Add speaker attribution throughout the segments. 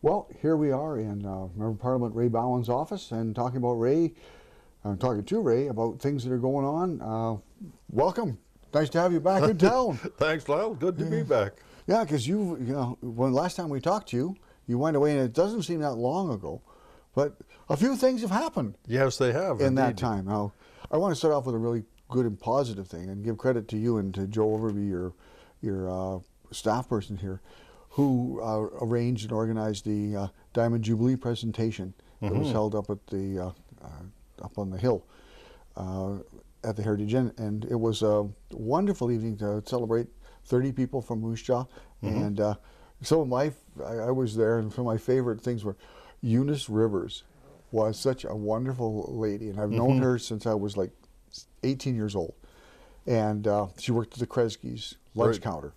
Speaker 1: Well, here we are in Member of Parliament Ray Boughen's office and talking about Ray. I'm talking to Ray about things that are going on. Welcome. Nice to have you back in town.
Speaker 2: Thanks, Lyle. Good to be back.
Speaker 1: Yeah, because when last time we talked to you, you went away, and it doesn't seem that long ago, but a few things have happened.
Speaker 2: Yes, they have.
Speaker 1: In
Speaker 2: indeed.
Speaker 1: that time. Now, I want to start off with a really good and positive thing, and give credit to you and to Joe Overby, your staff person here, who arranged and organized the Diamond Jubilee presentation that was held up at the up on the hill at the Heritage Inn, and it was a wonderful evening to celebrate 30 people from Moose Jaw, and some of I was there, and some of my favorite things were Eunice Rivers was such a wonderful lady, and I've known her since I was like 18 years old, and she worked at the Kresge's lunch counter.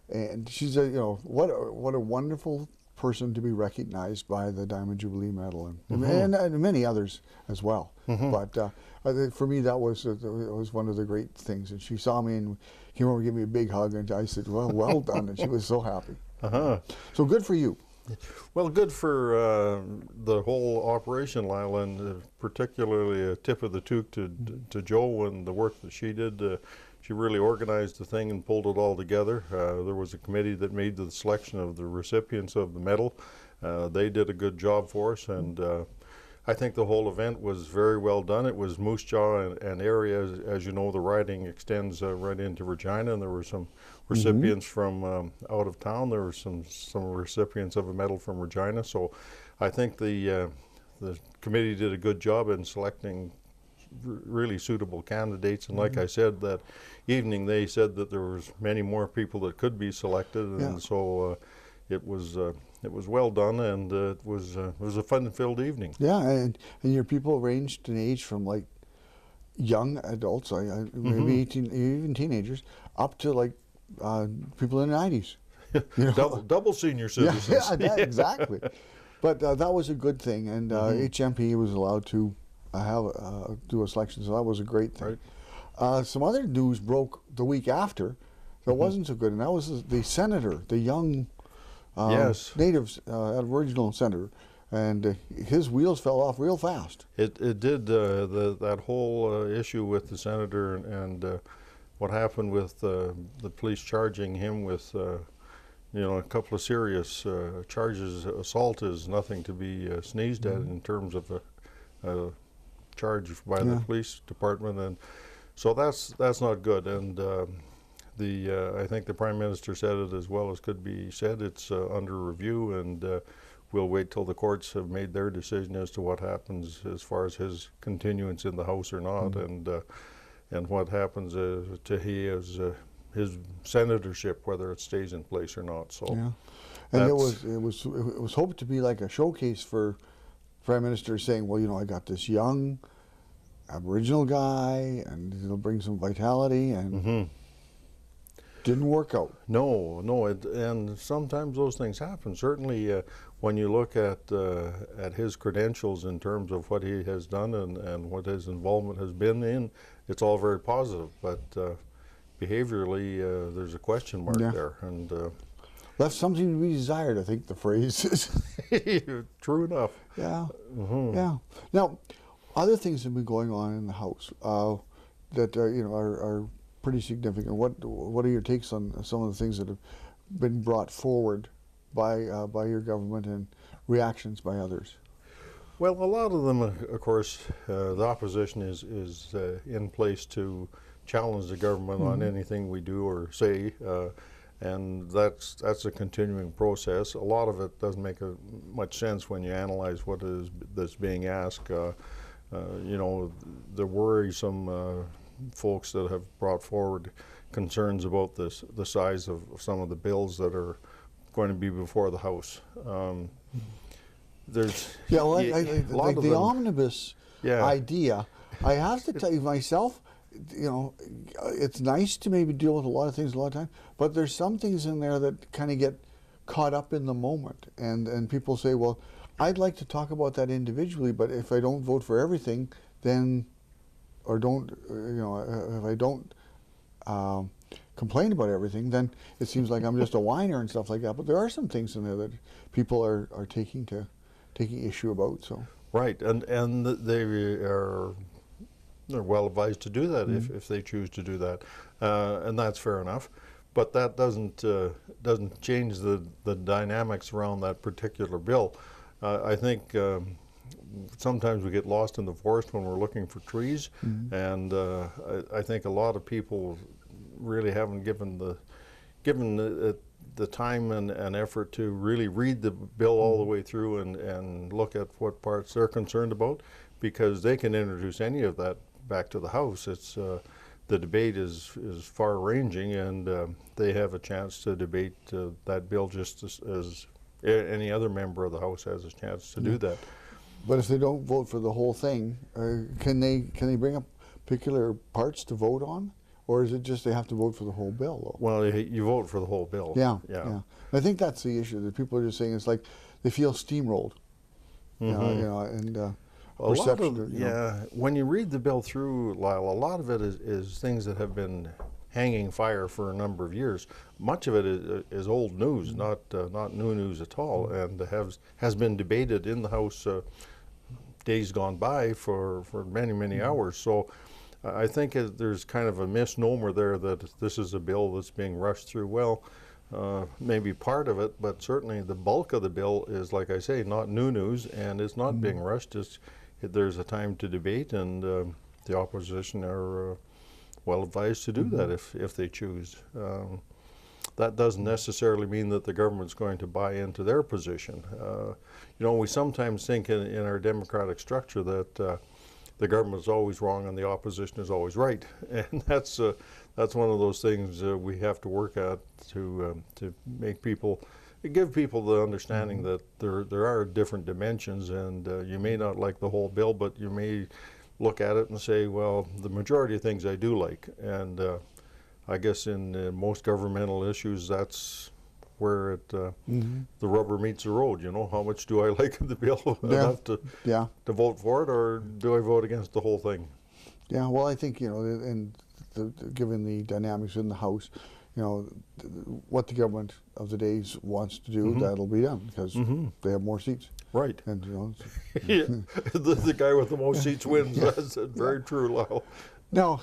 Speaker 1: And she's what a wonderful person to be recognized by the Diamond Jubilee Medal, and many others as well. But for me, that was one of the great things. And she saw me and came over and gave me a big hug, and I said, well done. And she was so happy. So good for you.
Speaker 2: Well, good for the whole operation, Lyle, and particularly a tip of the toque to Joe and the work that she did. She really organized the thing and pulled it all together. There was a committee that made the selection of the recipients of the medal. They did a good job for us, and I think the whole event was very well done. It was Moose Jaw and area. As you know, the riding extends right into Regina, and there were some recipients from out of town. There were some recipients of a medal from Regina. So I think the committee did a good job in selecting really suitable candidates, and like I said, that evening they said that there was many more people that could be selected, and so it was well done, and it was a fun-filled evening.
Speaker 1: Yeah, and your people ranged in age from like young adults, maybe 18, even teenagers, up to like people in their 90s.
Speaker 2: Double senior citizens.
Speaker 1: Yeah, exactly. But that was a good thing, and HMP was allowed to do a selection, so that was a great thing. Right. Some other news broke the week after that wasn't so good, and that was the senator, the young native Aboriginal senator, and his wheels fell off real fast.
Speaker 2: It did. That whole issue with the senator and what happened with the police charging him with a couple of serious charges. Assault is nothing to be sneezed at in terms of a charge by the police department, and so that's not good. And I think the Prime Minister said it as well as could be said. It's under review, and we'll wait till the courts have made their decision as to what happens as far as his continuance in the House or not, and what happens to his senatorship, whether it stays in place or not. So
Speaker 1: and it was hoped to be like a showcase for Prime Minister, saying, well, I got this young Aboriginal guy, and it'll bring some vitality, and didn't work out.
Speaker 2: No, and sometimes those things happen. Certainly, when you look at his credentials in terms of what he has done and what his involvement has been in, it's all very positive. But behaviorally, there's a question mark there, and
Speaker 1: left something to be desired, I think the phrase is.
Speaker 2: True enough.
Speaker 1: Yeah. Yeah. Now, other things have been going on in the House that are pretty significant. What are your takes on some of the things that have been brought forward by your government and reactions by others?
Speaker 2: Well, a lot of them, of course, the opposition is in place to challenge the government on anything we do or say. And that's a continuing process. A lot of it doesn't make much sense when you analyze what that's being asked. The worrisome folks that have brought forward concerns about the size of some of the bills that are going to be before the House. There's
Speaker 1: like the omnibus idea. I have to tell you myself, it's nice to maybe deal with a lot of things a lot of time, but there's some things in there that kind of get caught up in the moment, and people say, well, I'd like to talk about that individually, but if I don't vote for everything, then, or don't, if I don't complain about everything, then it seems like I'm just a whiner and stuff like that. But there are some things in there that people are taking issue about. So
Speaker 2: right, and they're well advised to do that if they choose to do that, and that's fair enough. But that doesn't change the dynamics around that particular bill. I think sometimes we get lost in the forest when we're looking for trees, and I think a lot of people really haven't given the time and effort to really read the bill all the way through and look at what parts they're concerned about, because they can introduce any of that back to the House. It's the debate is far ranging, and they have a chance to debate that bill just as any other member of the House has a chance to do that.
Speaker 1: But if they don't vote for the whole thing, can they bring up particular parts to vote on, or is it just they have to vote for the whole bill? Though?
Speaker 2: Well, you vote for the whole bill.
Speaker 1: Yeah. I think that's the issue, that people are just saying it's like they feel steamrolled.
Speaker 2: A lot of, when you read the bill through, Lyle, a lot of it is things that have been hanging fire for a number of years. Much of it is old news, not new news at all, and has been debated in the House days gone by for many hours. So I think there's kind of a misnomer there that this is a bill that's being rushed through. Well, maybe part of it, but certainly the bulk of the bill is, like I say, not new news, and it's not being rushed. There's a time to debate, and the opposition are well advised to do that if they choose. That doesn't necessarily mean that the government's going to buy into their position. We sometimes think in our democratic structure that the government is always wrong and the opposition is always right, and that's one of those things we have to work at to give people the understanding that there are different dimensions, and you may not like the whole bill, but you may look at it and say, well, the majority of things I do like, and I guess in most governmental issues, that's where the rubber meets the road. How much do I like the bill enough to vote for it, or do I vote against the whole thing?
Speaker 1: Yeah, well, I think, and given the dynamics in the House, what the government of the days wants to do, that'll be done, because they have more seats.
Speaker 2: Right.
Speaker 1: And
Speaker 2: the guy with the most seats wins. That's very true, Lyle.
Speaker 1: Now,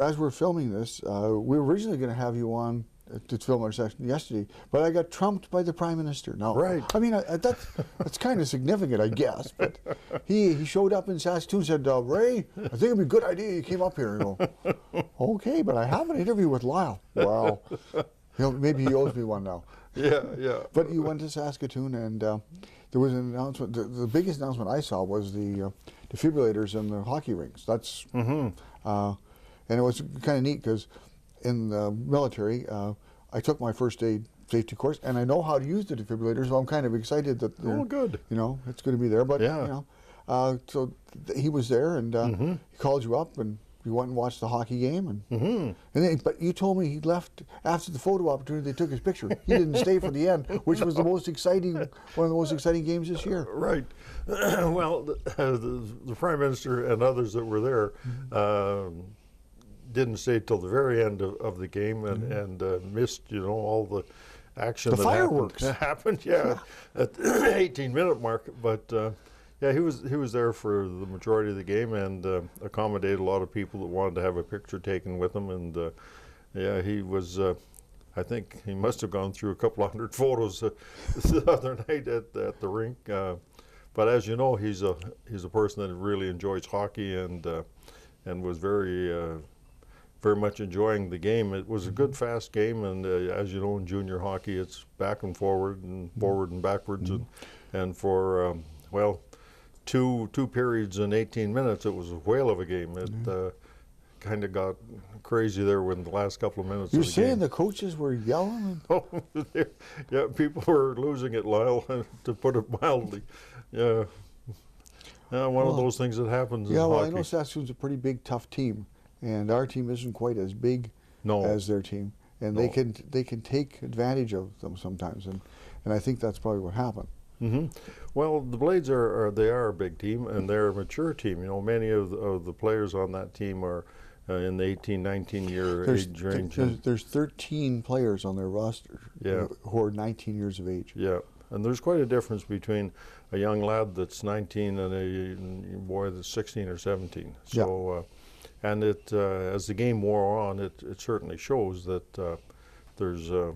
Speaker 1: as we're filming this, we were originally going to have you on to film our session yesterday, but I got trumped by the Prime Minister. No,
Speaker 2: right.
Speaker 1: I mean, that's kind of significant, I guess. But he showed up in Saskatoon and said, Ray, I think it'd be a good idea you came up here. And go, okay, but I have an interview with Lyle. Wow. Maybe he owes me one now.
Speaker 2: Yeah.
Speaker 1: But you went to Saskatoon, and there was an announcement. The biggest announcement I saw was the defibrillators in the hockey rinks. That's and it was kind of neat, because in the military, I took my first aid safety course, and I know how to use the defibrillator, so I'm kind of excited that
Speaker 2: good.
Speaker 1: It's going to be there. But so he was there, and he called you up, and we went and watched the hockey game, and but you told me he left after the photo opportunity. They took his picture. He didn't stay for the end, which was one of the most exciting games this year.
Speaker 2: Right. Well, the Prime Minister and others that were there didn't stay till the very end of the game, and missed all the action.
Speaker 1: The fireworks
Speaker 2: happened. At the 18-minute mark, but. Yeah, he was there for the majority of the game, and accommodated a lot of people that wanted to have a picture taken with him. And he was. I think he must have gone through a couple of hundred photos the other night at the rink. But as you know, he's a person that really enjoys hockey, and was very much enjoying the game. It was a good, fast game, and as you know, in junior hockey, it's back and forward and backwards, and for two periods in 18 minutes, it was a whale of a game. It kind of got crazy there in the last couple of minutes.
Speaker 1: You're saying the coaches were yelling?
Speaker 2: Oh, yeah, people were losing it, Lyle, to put it mildly. Yeah, one of those things that happens in hockey.
Speaker 1: Well, I know Saskatoon's a pretty big, tough team, and our team isn't quite as big as their team, and they can take advantage of them sometimes, and I think that's probably what happened.
Speaker 2: Well, the Blades are a big team, and they're a mature team. Many of the players on that team are in the 18, 19-year age range.
Speaker 1: There's 13 players on their roster who are 19 years of age.
Speaker 2: Yeah, and there's quite a difference between a young lad that's 19 and a boy that's 16 or 17. So, and it as the game wore on, it certainly shows that there's a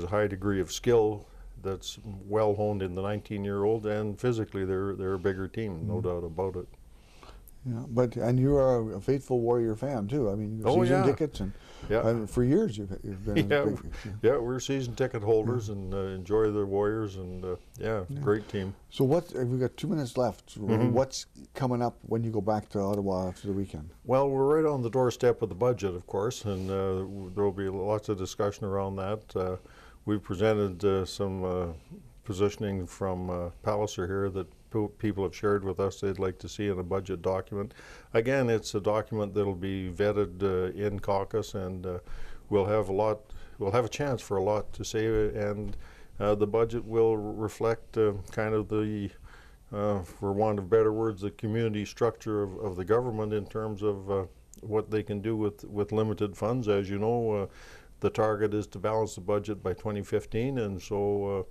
Speaker 2: high degree of skill that's well honed in the 19-year-old, and physically they're a bigger team, no doubt about it.
Speaker 1: Yeah, and you are a faithful Warrior fan too. I mean, season tickets, and for years you've been.
Speaker 2: We're season ticket holders and enjoy the Warriors, and great team.
Speaker 1: So we've got 2 minutes left. What's coming up when you go back to Ottawa after the weekend?
Speaker 2: Well, we're right on the doorstep of the budget, of course, and there will be lots of discussion around that. We've presented some positioning from Palliser here that people have shared with us they'd like to see in a budget document. Again, it's a document that'll be vetted in caucus, and we'll have a chance for a lot to say, and the budget will reflect kind of the, for want of better words, the community structure of the government in terms of what they can do with limited funds. As you know, the target is to balance the budget by 2015, and so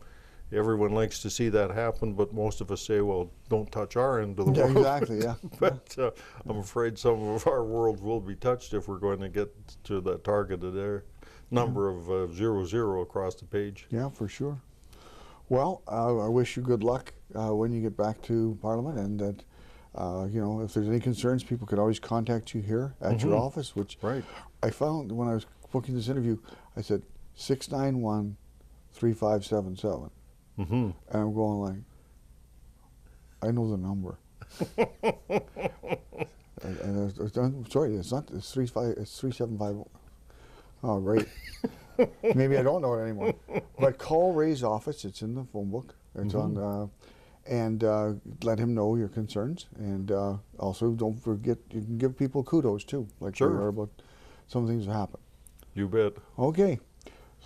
Speaker 2: everyone likes to see that happen, but most of us say, well, don't touch our end of the world.
Speaker 1: Exactly, yeah.
Speaker 2: But I'm afraid some of our world will be touched if we're going to get to that targeted number of 00 across the page.
Speaker 1: Yeah, for sure. Well, I wish you good luck when you get back to Parliament, and that, if there's any concerns, people can always contact you here at your office, which I found when I was booking this interview, I said 691-3577. And I'm going like, I know the number. and sorry, it's not. It's 3750. Oh, great. Maybe I don't know it anymore. But call Ray's office. It's in the phone book. It's on, and let him know your concerns. And also, don't forget, you can give people kudos too, like we are about some things that happen.
Speaker 2: You bet.
Speaker 1: Okay.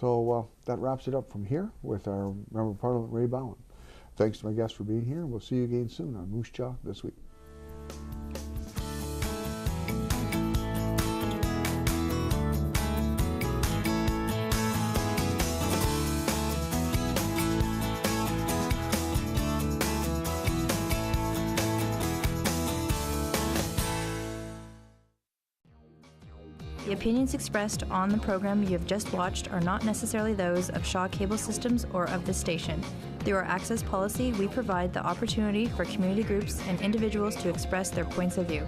Speaker 1: So that wraps it up from here with our Member of Parliament, Ray Boughen. Thanks to my guests for being here. We'll see you again soon on Moose Jaw This Week.
Speaker 3: The opinions expressed on the program you have just watched are not necessarily those of Shaw Cable Systems or of this station. Through our access policy, we provide the opportunity for community groups and individuals to express their points of view.